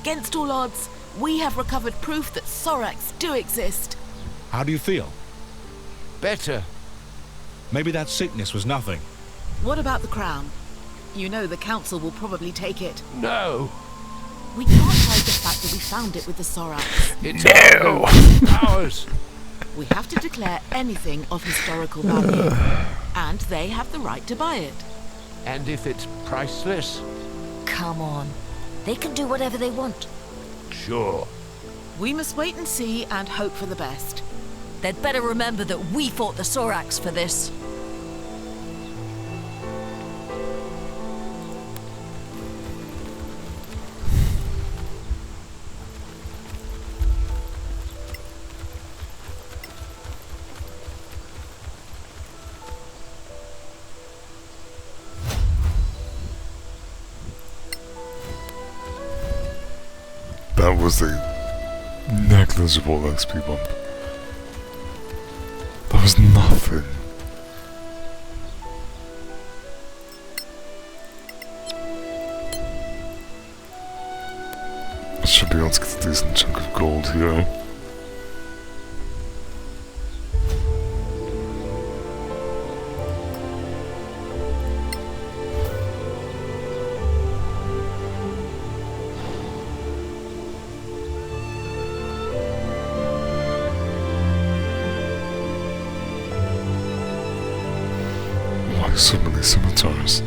Against all odds, we have recovered proof that Sorax do exist. How do you feel? Better. Maybe that sickness was nothing. What about the crown? You know the council will probably take it. No. We can't hide the fact that we found it with the Sorax. It's No. ours. We have to declare anything of historical value. And they have the right to buy it. And if it's priceless? Come on. They can do whatever they want. Sure. We must wait and see and hope for the best. They'd better remember that we fought the Sorax for this. That was a negligible XP bump. That was nothing. I should be able to get a decent chunk of gold here. So many scimitars.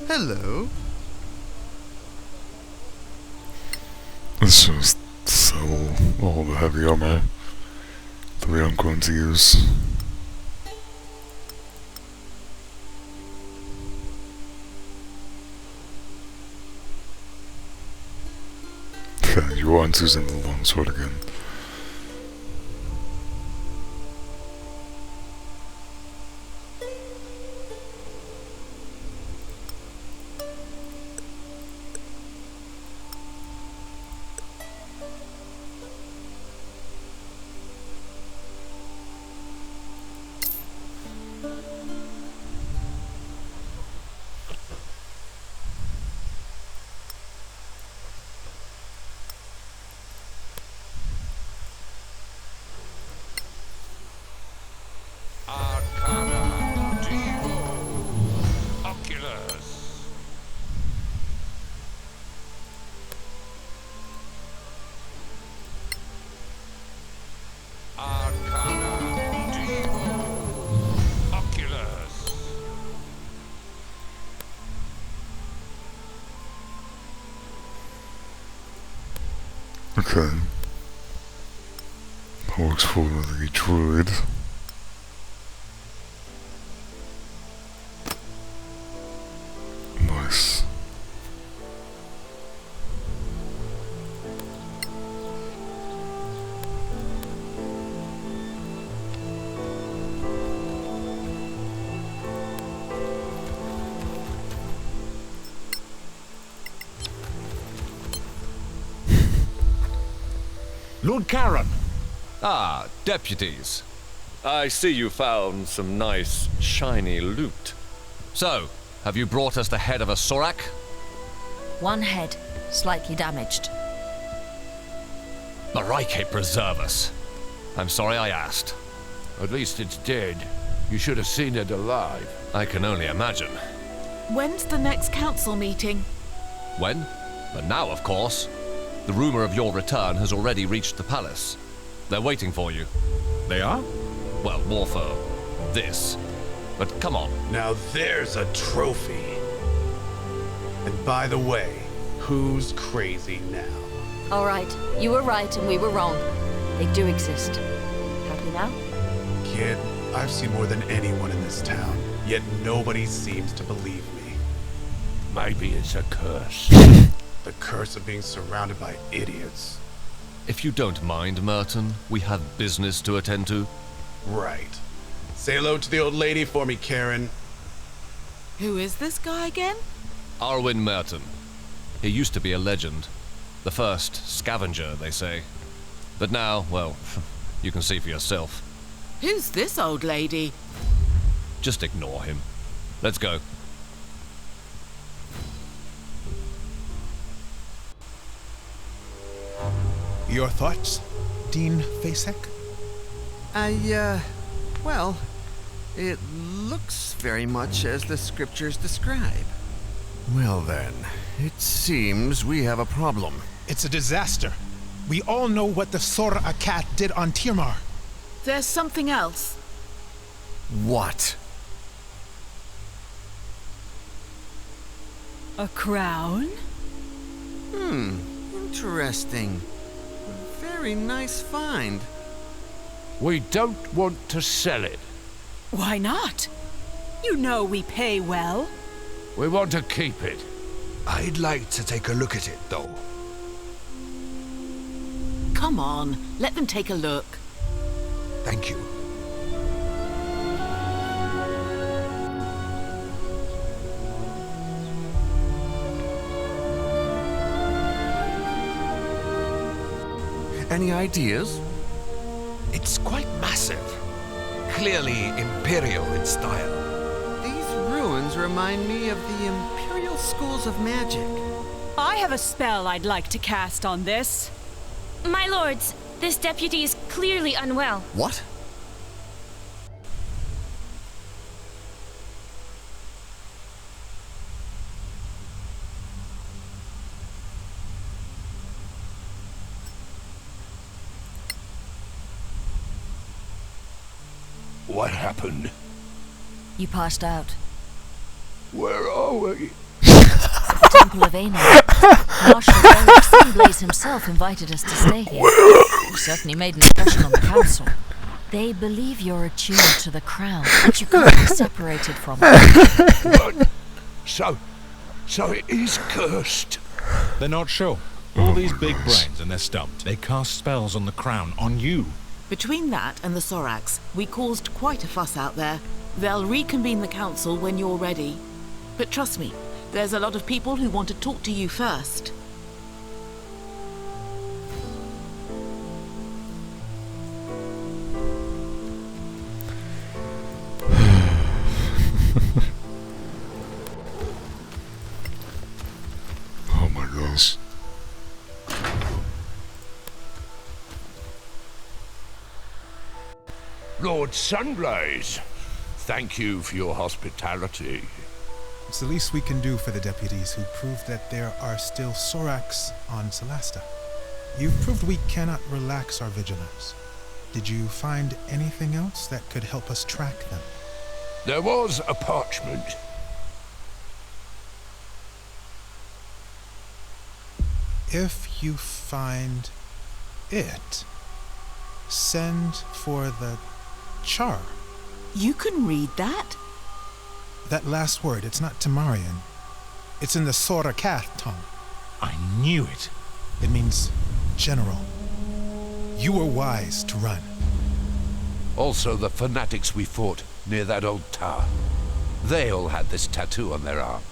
Hello. Let's just sell all the heavy armor that we aren't going to use. Yeah, you aren't using the longsword again. Okay. That works for the druid. Nice. Lord Karen! Ah, deputies. I see you found some nice, shiny loot. So, have you brought us the head of a Sorak? One head, slightly damaged. Marike preserve us. I'm sorry I asked. At least it's dead. You should have seen it alive. I can only imagine. When's the next council meeting? When? But now, of course. The rumor of your return has already reached the palace. They're waiting for you. They are? Well, more for this. But come on. Now there's a trophy. And by the way, who's crazy now? All right, you were right and we were wrong. They do exist. Happy now? Kid, I've seen more than anyone in this town, yet nobody seems to believe me. Maybe it's a curse. The curse of being surrounded by idiots. If you don't mind, Merton, we have business to attend to. Right. Say hello to the old lady for me, Karen. Who is this guy again? Arwin Merton. He used to be a legend. The first scavenger, they say. But now, well, you can see for yourself. Who's this old lady? Just ignore him. Let's go. Your thoughts, Dean Fasek? Well, it looks very much as the scriptures describe. Well then, it seems we have a problem. It's a disaster. We all know what the Solasta did on Tirmar. There's something else. What? A crown? Interesting. Very nice find. We don't want to sell it. Why not? You know we pay well. We want to keep it. I'd like to take a look at it, though. Come on, let them take a look. Thank you. Any ideas? It's quite massive. Clearly imperial in style. These ruins remind me of the imperial schools of magic. I have a spell I'd like to cast on this. My lords, this deputy is clearly unwell. What? What happened? You passed out. Where are we? The Temple of Aenor. Marshal Baron Sunblaze himself invited us to stay here. You certainly made an impression on the council. They believe you're attuned to the crown, but you can't be separated from it. But, so it is cursed. They're not sure. All these big brains and they're stumped. They cast spells on the crown, on you. Between that and the Sorax, we caused quite a fuss out there. They'll reconvene the council when you're ready. But trust me, there's a lot of people who want to talk to you first. Oh my gosh. Lord Sunblaze, thank you for your hospitality. It's the least we can do for the deputies who proved that there are still Sorax on Solasta. You've proved we cannot relax our vigilance. Did you find anything else that could help us track them? There was a parchment. If you find it, send for the char. You can read that? That last word, it's not Temarian. It's in the Sorakath tongue. I knew it. It means general. You were wise to run. Also the fanatics we fought near that old tower. They all had this tattoo on their arm.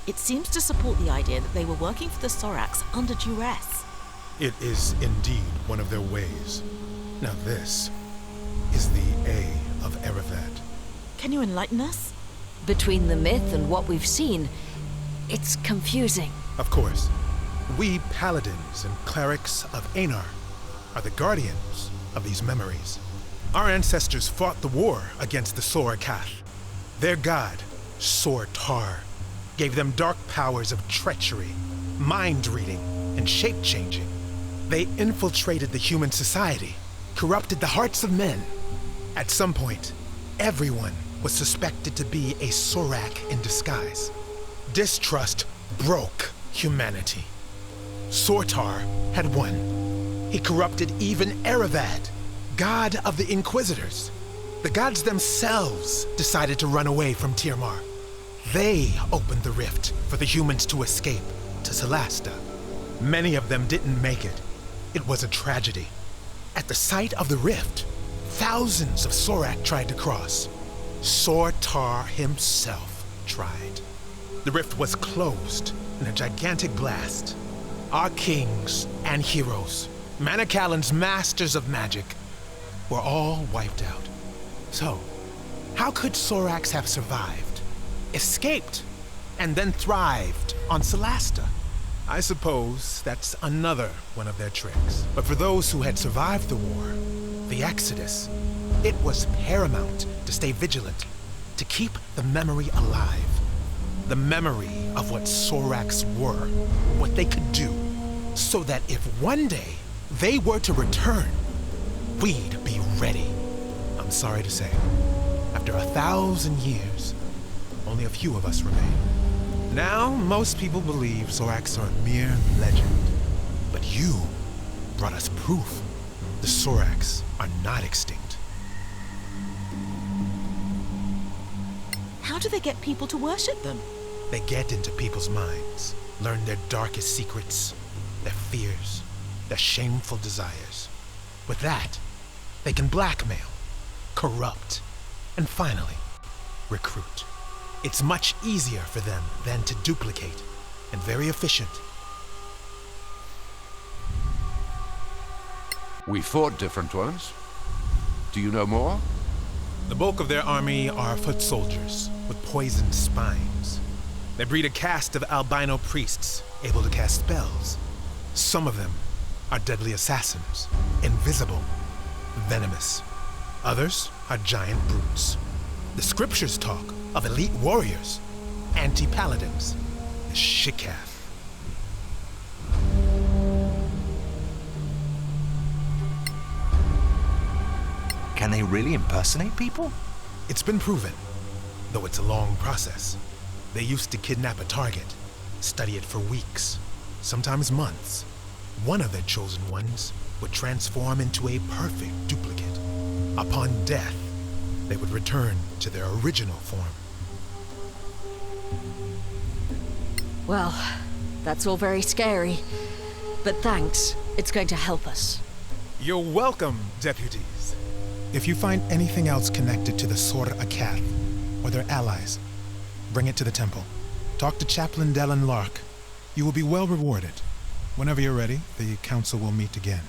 It seems to support the idea that they were working for the Sorax under duress. It is indeed one of their ways. Now this is the A of Erevad. Can you enlighten us? Between the myth and what we've seen, it's confusing. Of course. We paladins and clerics of Aenor are the guardians of these memories. Our ancestors fought the war against the Sorakath. Their god, Sortar, gave them dark powers of treachery, mind-reading, and shape-changing. They infiltrated the human society, corrupted the hearts of men, At some point, everyone was suspected to be a Sorak in disguise. Distrust broke humanity. Sortar had won. He corrupted even Erevad, god of the Inquisitors. The gods themselves decided to run away from Tirmar. They opened the rift for the humans to escape to Solasta. Many of them didn't make it. It was a tragedy. At the site of the rift, thousands of Sorak tried to cross. Sortar himself tried. The rift was closed in a gigantic blast. Our kings and heroes, Manicalan's masters of magic, were all wiped out. So, how could Soraks have survived, escaped, and then thrived on Solasta? I suppose that's another one of their tricks. But for those who had survived the war, the Exodus, it was paramount to stay vigilant, to keep the memory alive. The memory of what Soraks were, what they could do, so that if one day they were to return, we'd be ready. I'm sorry to say, after 1,000 years, only a few of us remain. Now, most people believe Soraks are a mere legend. But you brought us proof. The Soraks are not extinct. How do they get people to worship them? They get into people's minds, learn their darkest secrets, their fears, their shameful desires. With that, they can blackmail, corrupt, and finally, recruit. It's much easier for them than to duplicate, and very efficient. We fought different ones. Do you know more? The bulk of their army are foot soldiers with poisoned spines. They breed a caste of albino priests able to cast spells. Some of them are deadly assassins, invisible, venomous. Others are giant brutes. The scriptures talk of elite warriors, anti-paladins, the Shikath. Can they really impersonate people? It's been proven, though it's a long process. They used to kidnap a target, study it for weeks, sometimes months. One of their chosen ones would transform into a perfect duplicate. Upon death, they would return to their original form. Well, that's all very scary. But thanks, it's going to help us. You're welcome, deputies. If you find anything else connected to the Sor Akath or their allies, bring it to the temple. Talk to Chaplain Dellen Lark. You will be well rewarded. Whenever you're ready, the council will meet again.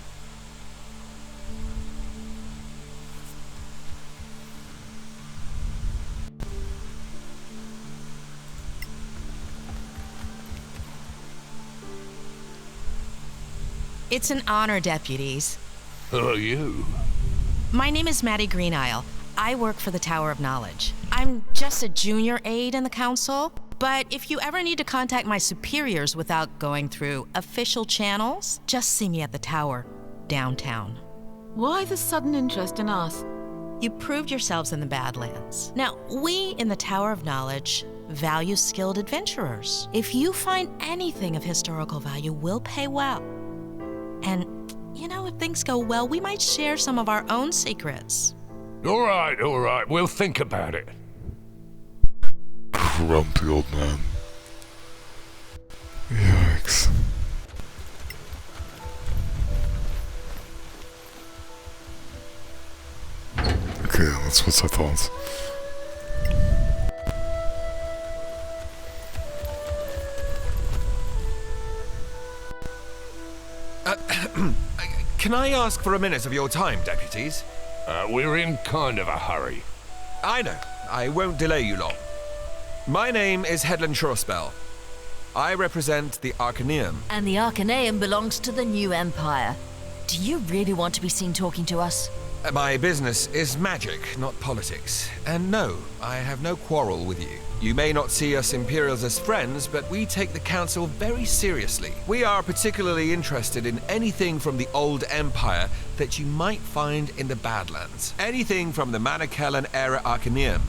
It's an honor, deputies. Who are you? My name is Maddie Greenisle. I work for the Tower of Knowledge. I'm just a junior aide in the council, but if you ever need to contact my superiors without going through official channels, just see me at the tower, downtown. Why the sudden interest in us? You proved yourselves in the Badlands. Now, we in the Tower of Knowledge value skilled adventurers. If you find anything of historical value, we'll pay well. And, you know, if things go well, we might share some of our own secrets. All right. We'll think about it. Grumpy old man. Yikes. Okay, that's what I thought. Can I ask for a minute of your time, deputies? We're in kind of a hurry. I know. I won't delay you long. My name is Headland Shorespell. I represent the Arcaneum. And the Arcaneum belongs to the New Empire. Do you really want to be seen talking to us? My business is magic, not politics. And no, I have no quarrel with you. You may not see us Imperials as friends, but we take the Council very seriously. We are particularly interested in anything from the Old Empire that you might find in the Badlands. Anything from the Manichaelan era Arcaneum.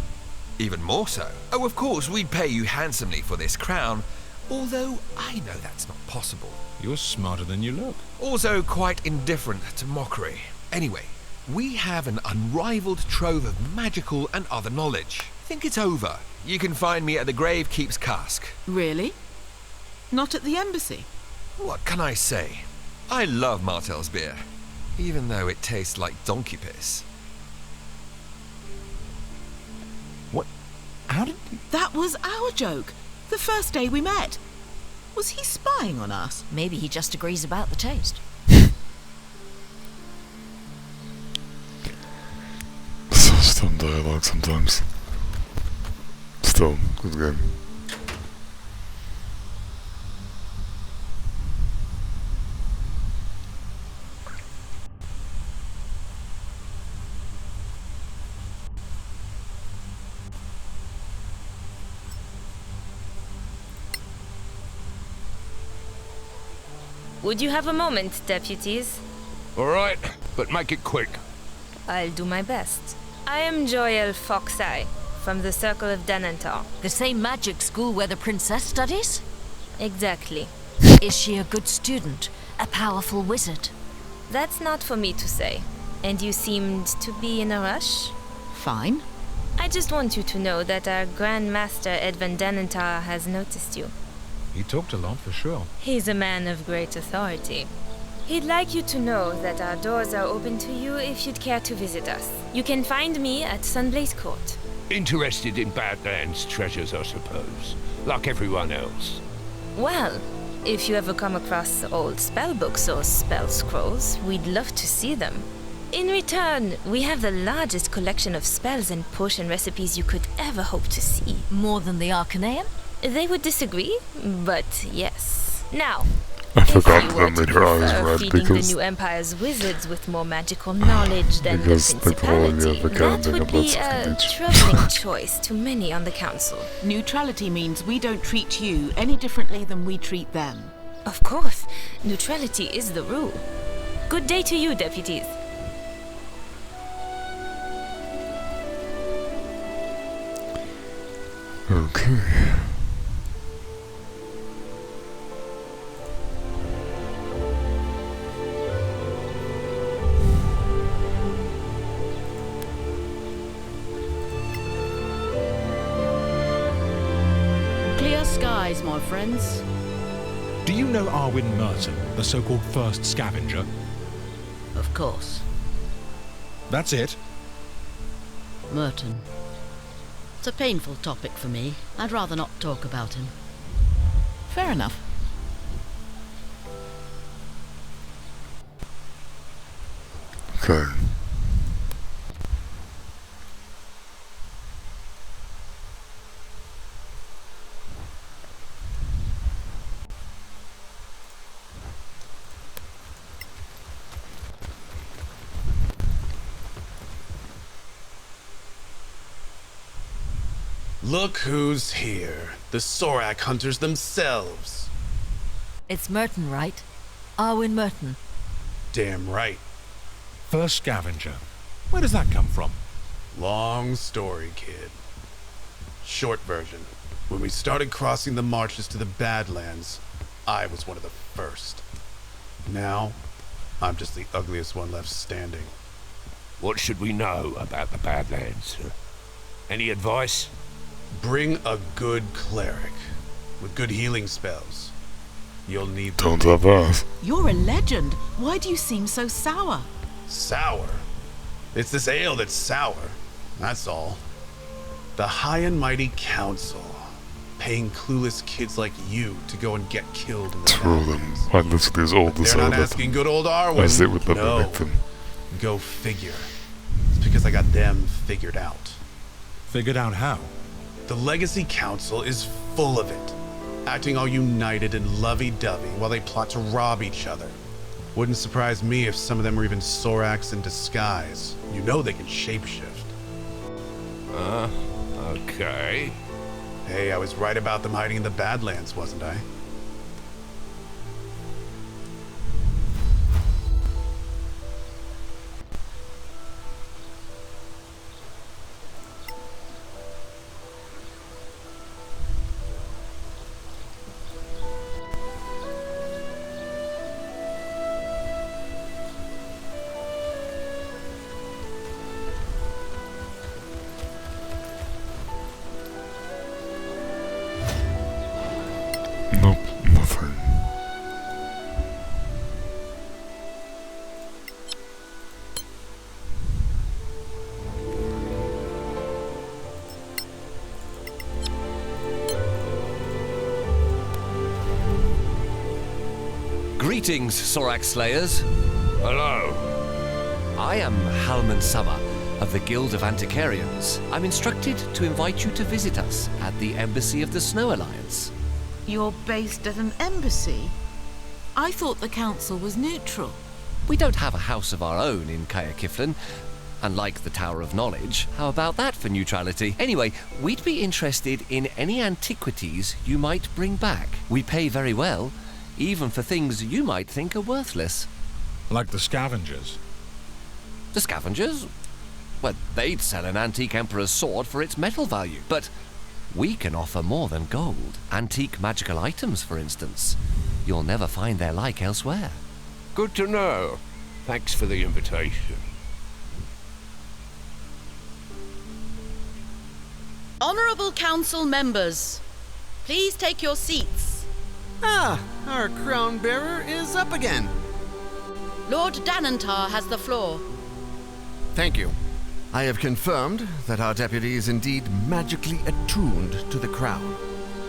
Even more so. Oh, of course, we'd pay you handsomely for this crown, although I know that's not possible. You're smarter than you look. Also quite indifferent to mockery. Anyway, we have an unrivaled trove of magical and other knowledge. Think it's over. You can find me at the Gravekeep's cask. Really? Not at the embassy? What can I say? I love Martel's beer, even though it tastes like donkey piss. What? How did you... That was our joke. The first day we met. Was he spying on us? Maybe he just agrees about the taste. So dumb dialogue sometimes. Still, good game. Would you have a moment, deputies? All right, but make it quick. I'll do my best. I am Joyel Foxeye, from the Circle of Denantar. The same magic school where the princess studies? Exactly. Is she a good student? A powerful wizard? That's not for me to say. And you seemed to be in a rush? Fine. I just want you to know that our Grand Master Edvin Denantar has noticed you. He talked a lot, for sure. He's a man of great authority. He'd like you to know that our doors are open to you if you'd care to visit us. You can find me at Sunblaze Court. Interested in Badlands treasures, I suppose, like everyone else. Well, if you ever come across old spellbooks or spell scrolls, we'd love to see them. In return, we have the largest collection of spells and potion recipes you could ever hope to see. More than the Arcaneum? They would disagree, but yes. Now, I forgot if you that were to made her eyes prefer red feeding because the new Empire's wizards with more magical knowledge than the because they told you Principality, the that thing would about be a Scaly. troubling choice to many on the Council. Neutrality means we don't treat you any differently than we treat them. Of course, neutrality is the rule. Good day to you, deputies. Okay. Clear skies, my friends. Do you know Arwin Merton, the so-called first scavenger? Of course. That's it? Merton. It's a painful topic for me. I'd rather not talk about him. Fair enough. Okay. Look who's here. The Sorak hunters themselves. It's Merton, right? Arwin Merton. Damn right. First scavenger. Where does that come from? Long story, kid. Short version. When we started crossing the marches to the Badlands, I was one of the first. Now, I'm just the ugliest one left standing. What should we know about the Badlands? Any advice? Bring a good cleric with good healing spells. You'll need them. Don't have us. You're a legend. Why do you seem so sour? Sour? It's this ale that's sour. That's all. The High and Mighty Council, paying clueless kids like you to go and get killed in the Throw them. I literally is all the They're not asking good old Arwin. as they would never No. make them. Go figure. It's because I got them figured out. Figured out how? The Legacy Council is full of it, acting all united and lovey-dovey while they plot to rob each other. Wouldn't surprise me if some of them were even Sorax in disguise. You know they can shapeshift. Okay. Hey, I was right about them hiding in the Badlands, wasn't I? Nope, nothing. Greetings, Sorax Slayers. Hello. I am Halman Summer of the Guild of Antiquarians. I'm instructed to invite you to visit us at the Embassy of the Snow Alliance. You're based at an embassy? I thought the council was neutral. We don't have a house of our own in Kaya Kiflin, unlike the Tower of Knowledge. How about that for neutrality? Anyway, we'd be interested in any antiquities you might bring back. We pay very well, even for things you might think are worthless. Like the scavengers. The scavengers? Well, they'd sell an antique emperor's sword for its metal value, but we can offer more than gold. Antique magical items, for instance. You'll never find their like elsewhere. Good to know. Thanks for the invitation. Honourable council members, please take your seats. Ah, our crown bearer is up again. Lord Danantar has the floor. Thank you. I have confirmed that our deputy is indeed magically attuned to the crown.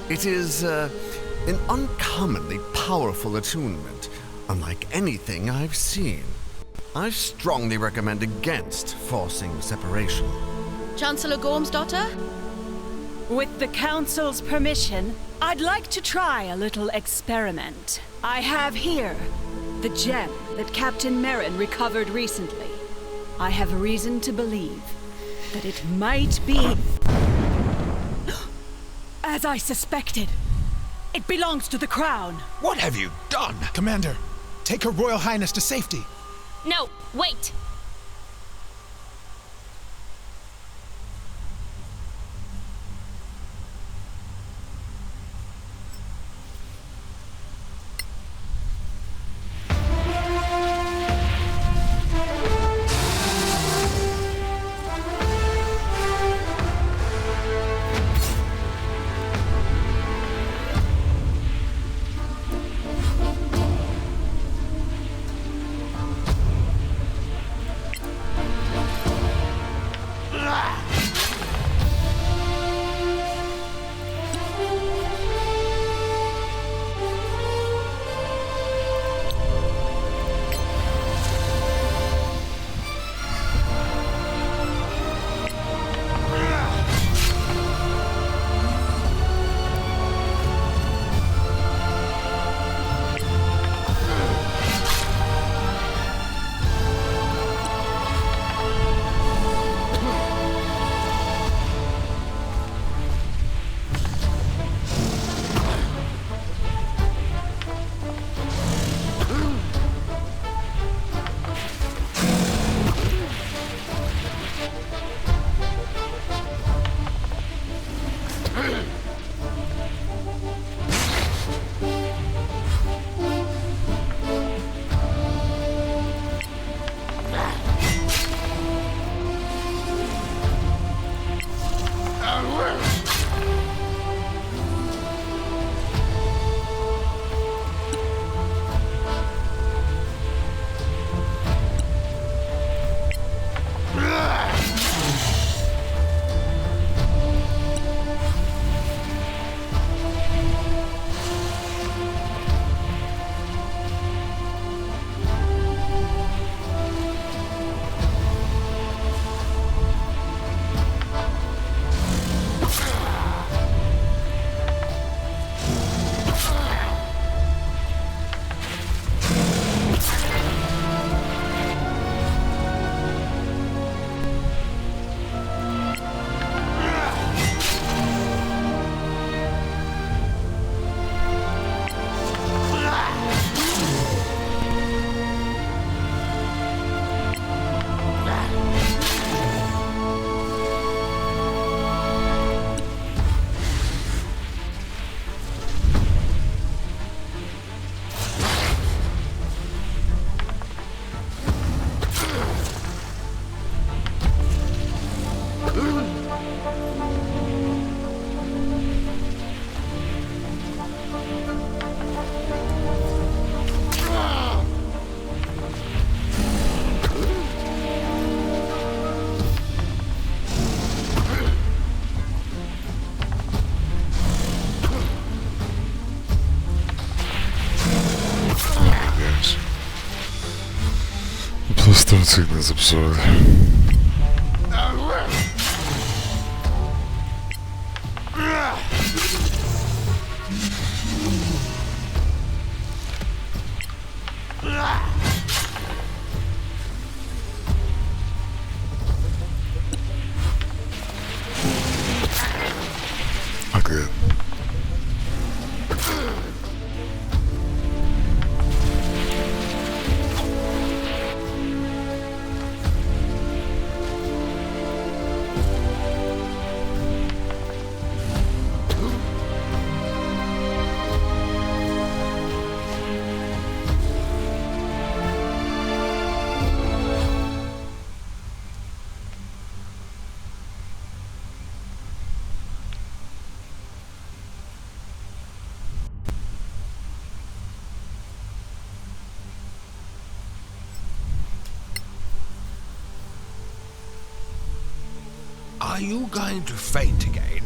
It is an uncommonly powerful attunement, unlike anything I've seen. I strongly recommend against forcing separation. Chancellor Gormsdotter? With the council's permission, I'd like to try a little experiment. I have here the gem that Captain Merrin recovered recently. I have reason to believe that it might be as I suspected. It belongs to the crown. What have you done? Commander, take Her Royal Highness to safety. No, wait! Plus 13 this episode. Okay. Are you going to faint again?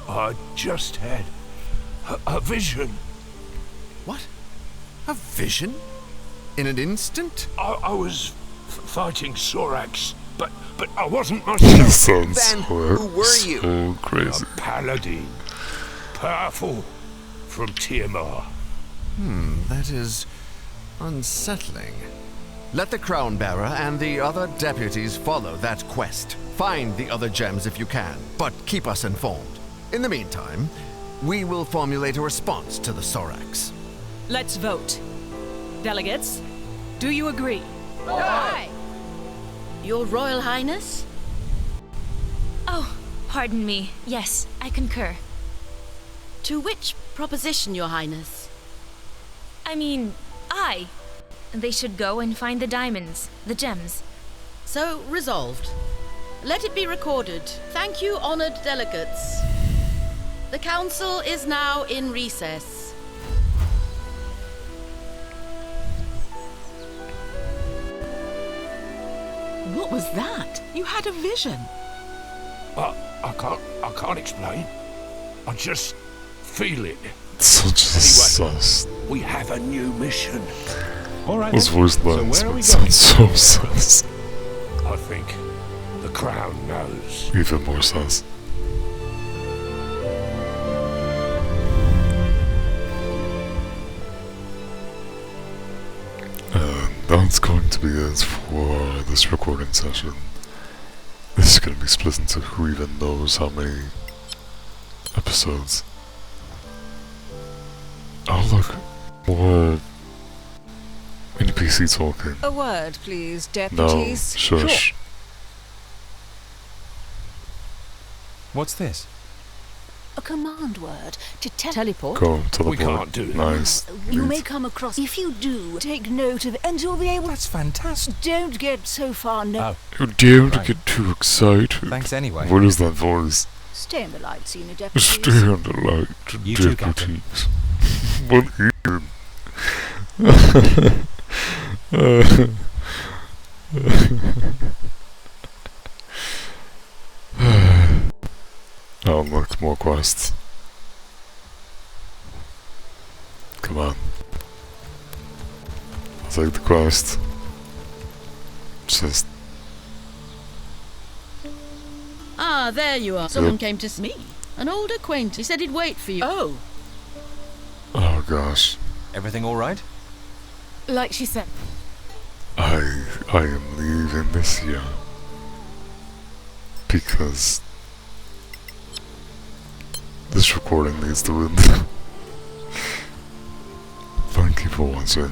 I just had a vision. What? A vision? In an instant? I was fighting Sorax, but I wasn't myself. This sounds Then so, who were you? so crazy. A paladin. Powerful. From Tiamat. That is unsettling. Let the crown bearer and the other deputies follow that quest. Find the other gems if you can, but keep us informed. In the meantime, we will formulate a response to the Sorax. Let's vote. Delegates, do you agree? Aye. Your Royal Highness? Oh, pardon me. Yes, I concur. To which proposition, Your Highness? I mean, I. They should go and find the diamonds, the gems. So resolved. Let it be recorded. Thank you, honored delegates. The council is now in recess. What was that? You had a vision. I can't explain. I just feel it. Such a sus. We have a new mission. Alright, Those voice lines so where are we sound going? so sus. I think the crown knows. Even more sus. And that's going to be it for this recording session. This is going to be split into who even knows how many episodes. Oh look, more NPC talking. A word, please, No, deputies. shush. What's this? A command word to teleport. Go, teleport. We can't do that. Nice. You Neat. may come across. If you do, take note of it, and you'll be able. That's fantastic. Don't get so far. No. Oh, You don't Right. get too excited. thanks anyway. What is that voice? Stay in the light, senior deputies. Stay on the light, You too, Captain. deputies. What even? Oh look, more quests. Come on. I'll take the quest. Just... Ah, there you are. Someone came to see me. An old acquaintance. He said he'd wait for you. Oh. Oh gosh. Everything alright? Like she said. I am leaving this year. Because this recording needs to end. Thank you for watching.